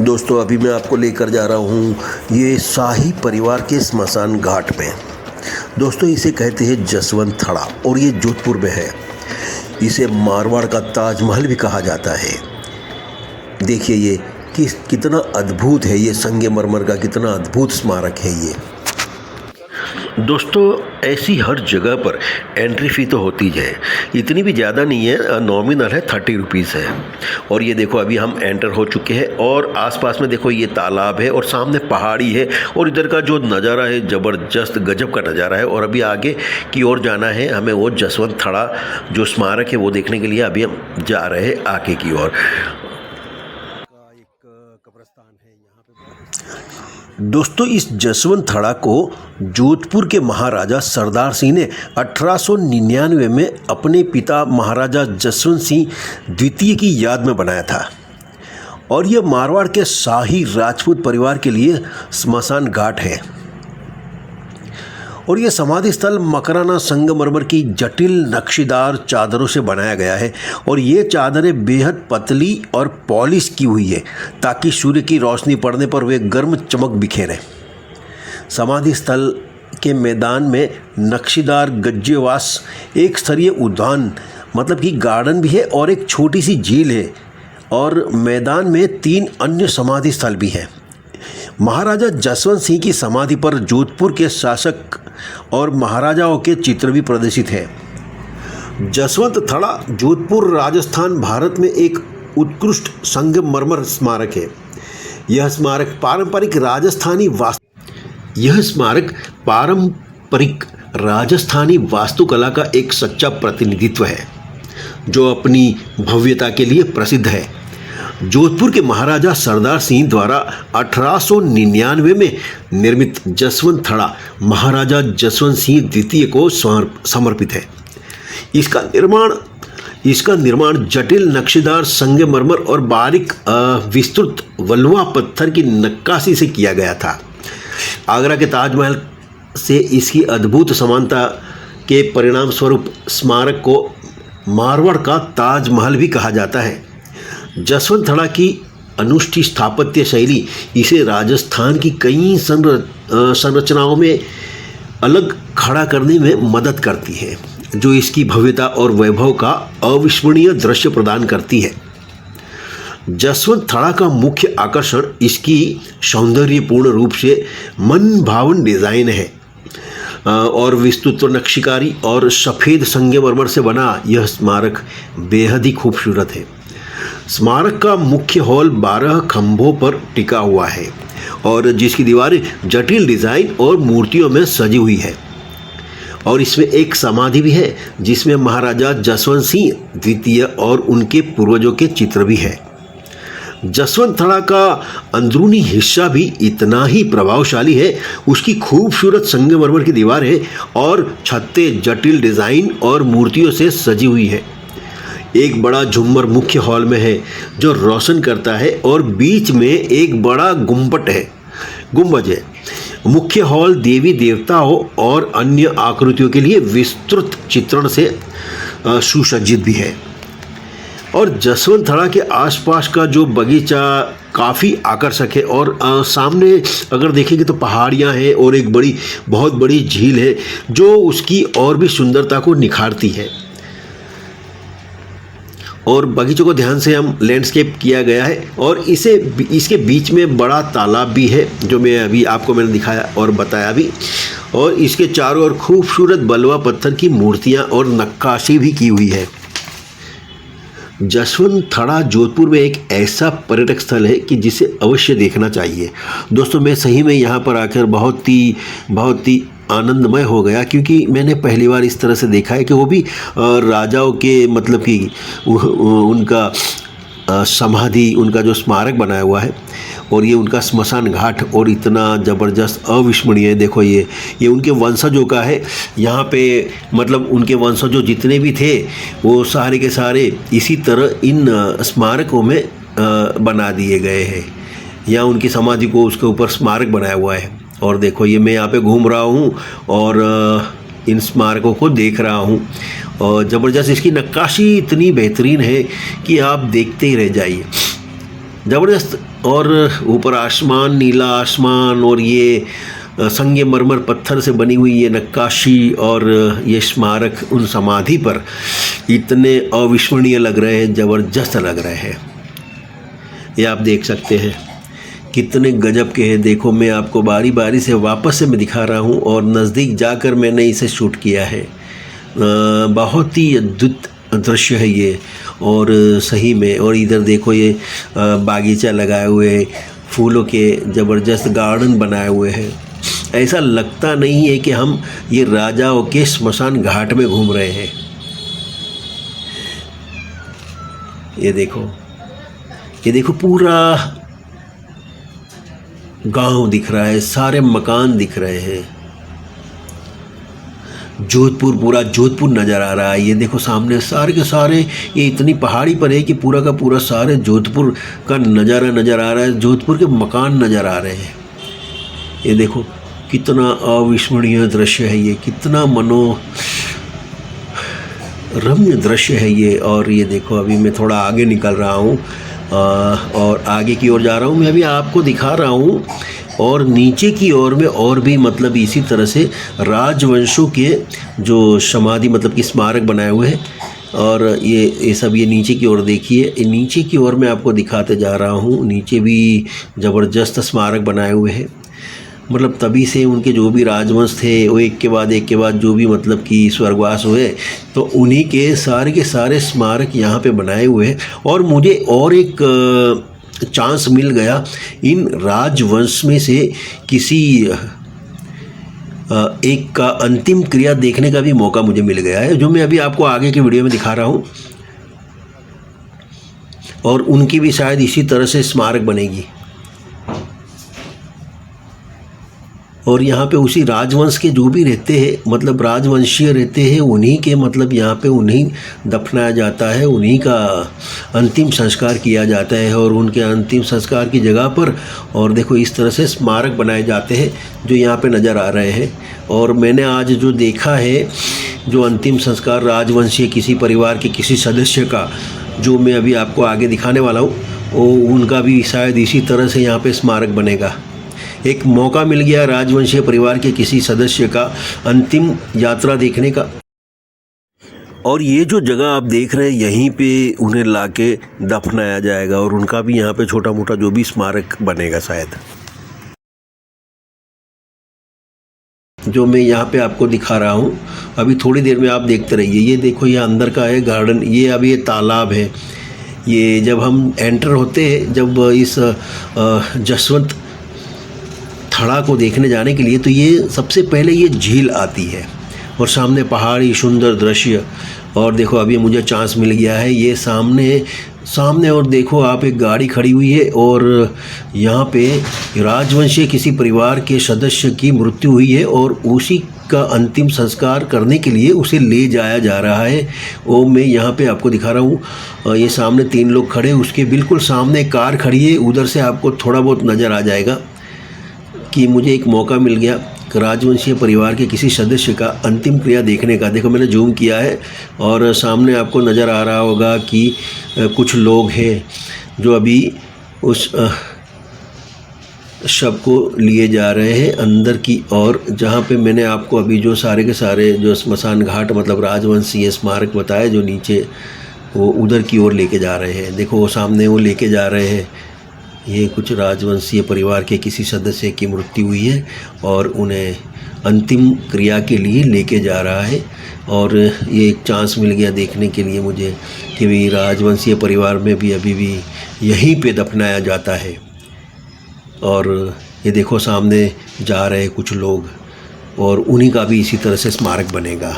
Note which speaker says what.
Speaker 1: दोस्तों अभी मैं आपको लेकर जा रहा हूँ ये शाही परिवार के स्मशान घाट में। दोस्तों इसे कहते हैं जसवंत थड़ा और ये जोधपुर में है। इसे मारवाड़ का ताजमहल भी कहा जाता है। देखिए ये कितना अद्भुत है, ये संगमरमर का कितना अद्भुत स्मारक है ये। दोस्तों ऐसी हर जगह पर एंट्री फ़ी तो होती है, इतनी भी ज़्यादा नहीं है, नॉमिनल है 30 रुपीज़ है। और ये देखो अभी हम एंटर हो चुके हैं और आसपास में देखो ये तालाब है और सामने पहाड़ी है और इधर का जो नज़ारा है ज़बरदस्त गजब का नज़ारा है। और अभी आगे की ओर जाना है हमें, वो जसवंत थड़ा जो स्मारक है वो देखने के लिए अभी हम जा रहे हैं आगे की ओर। दोस्तों इस जसवंत थड़ा को जोधपुर के महाराजा सरदार सिंह ने 1899 में अपने पिता महाराजा जसवंत सिंह द्वितीय की याद में बनाया था। और यह मारवाड़ के शाही राजपूत परिवार के लिए स्मशान घाट है। और यह समाधि स्थल मकराना संगमरमर की जटिल नक्शीदार चादरों से बनाया गया है और ये चादरें बेहद पतली और पॉलिश की हुई है ताकि सूर्य की रोशनी पड़ने पर वे गर्म चमक बिखेरें। समाधि स्थल के मैदान में नक्शीदार गज्जेवास एक स्तरीय उद्यान मतलब कि गार्डन भी है और एक छोटी सी झील है और मैदान में 3 अन्य समाधि स्थल भी हैं। महाराजा जसवंत सिंह की समाधि पर जोधपुर के शासक और महाराजाओं के चित्र भी प्रदर्शित हैं। जसवंत थड़ा जोधपुर राजस्थान भारत में एक उत्कृष्ट संगमरमर स्मारक है। यह स्मारक पारंपरिक राजस्थानी वास्तुकला का एक सच्चा प्रतिनिधित्व है जो अपनी भव्यता के लिए प्रसिद्ध है। जोधपुर के महाराजा सरदार सिंह द्वारा 1899 में निर्मित जसवंत थड़ा महाराजा जसवंत सिंह द्वितीय को समर्पित है। इसका निर्माण जटिल नक्शीदार संगमरमर और बारीक विस्तृत वल्लुआ पत्थर की नक्काशी से किया गया था। आगरा के ताजमहल से इसकी अद्भुत समानता के परिणाम स्वरूप स्मारक को मारवाड़ का ताजमहल भी कहा जाता है। जसवंत थड़ा की अनुष्ठी स्थापत्य शैली इसे राजस्थान की कई संरचनाओं में अलग खड़ा करने में मदद करती है, जो इसकी भव्यता और वैभव का अविस्मरणीय दृश्य प्रदान करती है। जसवंत थड़ा का मुख्य आकर्षण इसकी सौंदर्यपूर्ण रूप से मन भावन डिज़ाइन है और विस्तृत नक्शीकारी और सफ़ेद संगमरमर से बना यह स्मारक बेहद ही खूबसूरत है। स्मारक का मुख्य हॉल 12 खंभों पर टिका हुआ है और जिसकी दीवारें जटिल डिज़ाइन और मूर्तियों में सजी हुई है। और इसमें एक समाधि भी है जिसमें महाराजा जसवंत सिंह द्वितीय और उनके पूर्वजों के चित्र भी है। जसवंत थड़ा का अंदरूनी हिस्सा भी इतना ही प्रभावशाली है। उसकी खूबसूरत संगमरमर की दीवारें और छतें जटिल डिज़ाइन और मूर्तियों से सजी हुई है। एक बड़ा झुम्मर मुख्य हॉल में है जो रोशन करता है और बीच में एक बड़ा गुंबज है। मुख्य हॉल देवी देवताओं और अन्य आकृतियों के लिए विस्तृत चित्रण से सुसज्जित भी है। और जसवंत थड़ा के आसपास का जो बगीचा काफ़ी आकर्षक है और सामने अगर देखेंगे तो पहाड़ियाँ हैं और एक बहुत बड़ी झील है जो उसकी और भी सुंदरता को निखारती है। और बगीचों को ध्यान से हम लैंडस्केप किया गया है और इसके बीच में बड़ा तालाब भी है जो मैंने दिखाया और बताया भी। और इसके चारों ओर खूबसूरत बलुआ पत्थर की मूर्तियां और नक्काशी भी की हुई है। जसवंत थड़ा जोधपुर में एक ऐसा पर्यटक स्थल है कि जिसे अवश्य देखना चाहिए। दोस्तों मैं सही में यहाँ पर आकर बहुत ही आनंदमय हो गया क्योंकि मैंने पहली बार इस तरह से देखा है कि वो भी राजाओं के मतलब कि उनका समाधि, उनका जो स्मारक बनाया हुआ है और ये उनका स्मशान घाट और इतना ज़बरदस्त अविस्मरणीय है। देखो ये उनके वंशजों का है। यहाँ पे मतलब उनके वंशजों जितने भी थे वो सारे के सारे इसी तरह इन स्मारकों में बना दिए गए हैं। यहाँ उनकी समाधि को उसके ऊपर स्मारक बनाया हुआ है। और देखो ये मैं यहाँ पे घूम रहा हूँ और इन स्मारकों को देख रहा हूँ और ज़बरदस्त इसकी नक्काशी इतनी बेहतरीन है कि आप देखते ही रह जाइए। ज़बरदस्त। और ऊपर आसमान, नीला आसमान, और ये संगमरमर पत्थर से बनी हुई ये नक्काशी और ये स्मारक उन समाधि पर इतने अविस्मरणीय लग रहे हैं, ज़बरदस्त लग रहे हैं। ये आप देख सकते हैं कितने गजब के हैं। देखो, मैं आपको बारी बारी से वापस से मैं दिखा रहा हूँ और नज़दीक जाकर मैंने इसे शूट किया है। बहुत ही अद्भुत दृश्य है ये, और सही में। और इधर देखो ये बागीचा लगाए हुए, फूलों के ज़बरदस्त गार्डन बनाए हुए हैं। ऐसा लगता नहीं है कि हम ये राजाओं के स्मशान घाट में घूम रहे हैं। ये देखो पूरा गांव दिख रहा है, सारे मकान दिख रहे हैं। जोधपुर, पूरा जोधपुर नज़र आ रहा है। ये देखो सामने सारे के सारे, ये इतनी पहाड़ी पर है कि पूरा का पूरा सारे जोधपुर का नज़ारा नज़र आ रहा है। जोधपुर के मकान नज़र आ रहे हैं। ये देखो कितना अविस्मरणीय दृश्य है ये, कितना मनोरम्य दृश्य है ये। और ये देखो अभी मैं थोड़ा आगे निकल रहा हूँ और आगे की ओर जा रहा हूँ। मैं अभी आपको दिखा रहा हूँ। और नीचे की ओर में और भी मतलब इसी तरह से राजवंशों के जो समाधि मतलब कि स्मारक बनाए हुए हैं। और ये सब ये नीचे की ओर देखिए, नीचे की ओर मैं आपको दिखाते जा रहा हूँ। नीचे भी ज़बरदस्त स्मारक बनाए हुए हैं। मतलब तभी से उनके जो भी राजवंश थे वो एक के बाद जो भी मतलब कि स्वर्गवास हुए, तो उन्हीं के सारे स्मारक यहाँ पे बनाए हुए हैं। और मुझे और एक चांस मिल गया इन राजवंश में से किसी एक का अंतिम क्रिया देखने का भी मौका मुझे मिल गया है, जो मैं अभी आपको आगे की वीडियो में दिखा रहा हूँ। और उनकी भी शायद इसी तरह से स्मारक बनेगी। और यहाँ पे उसी राजवंश के जो भी रहते हैं, मतलब राजवंशीय रहते हैं, उन्हीं के मतलब यहाँ पे उन्हीं दफनाया जाता है, उन्हीं का अंतिम संस्कार किया जाता है। और उनके अंतिम संस्कार की जगह पर और देखो इस तरह से स्मारक बनाए जाते हैं जो यहाँ पे नज़र आ रहे हैं। और मैंने आज जो देखा है, जो अंतिम संस्कार राजवंशीय किसी परिवार के किसी सदस्य का, जो मैं अभी आपको आगे दिखाने वाला हूँ, वो उनका भी शायद इसी तरह से यहाँ पर स्मारक बनेगा। एक मौका मिल गया राजवंशीय परिवार के किसी सदस्य का अंतिम यात्रा देखने का। और ये जो जगह आप देख रहे हैं, यहीं पे उन्हें लाके दफनाया जाएगा और उनका भी यहाँ पे छोटा मोटा जो भी स्मारक बनेगा शायद, जो मैं यहाँ पे आपको दिखा रहा हूँ। अभी थोड़ी देर में आप देखते रहिए। ये देखो, ये अंदर का है गार्डन। ये अभी ये तालाब है। ये जब हम एंटर होते हैं, जब इस जसवंत थड़ा को देखने जाने के लिए, तो ये सबसे पहले ये झील आती है और सामने पहाड़ी सुंदर दृश्य। और देखो अभी मुझे चांस मिल गया है, ये सामने और देखो आप एक गाड़ी खड़ी हुई है और यहाँ पे राजवंशीय किसी परिवार के सदस्य की मृत्यु हुई है और उसी का अंतिम संस्कार करने के लिए उसे ले जाया जा रहा है। वो मैं यहाँ पे आपको दिखा रहा हूँ। ये सामने 3 लोग खड़े, उसके बिल्कुल सामने कार खड़ी है। उधर से आपको थोड़ा बहुत नज़र आ जाएगा कि मुझे एक मौका मिल गया राजवंशीय परिवार के किसी सदस्य का अंतिम क्रिया देखने का। देखो मैंने जूम किया है और सामने आपको नज़र आ रहा होगा कि कुछ लोग हैं जो अभी उस शव को लिए जा रहे हैं अंदर की ओर, जहाँ पे मैंने आपको अभी जो सारे के सारे जो स्मशान घाट मतलब राजवंशीय स्मारक बताए, जो नीचे वो उधर की ओर लेके जा रहे हैं। देखो वो सामने वो लेके जा रहे हैं। ये कुछ राजवंशीय परिवार के किसी सदस्य की मृत्यु हुई है और उन्हें अंतिम क्रिया के लिए लेके जा रहा है। और ये एक चांस मिल गया देखने के लिए मुझे कि भाई राजवंशीय परिवार में भी अभी भी यहीं पे दफनाया जाता है। और ये देखो सामने जा रहे कुछ लोग और उन्हीं का भी इसी तरह से स्मारक बनेगा।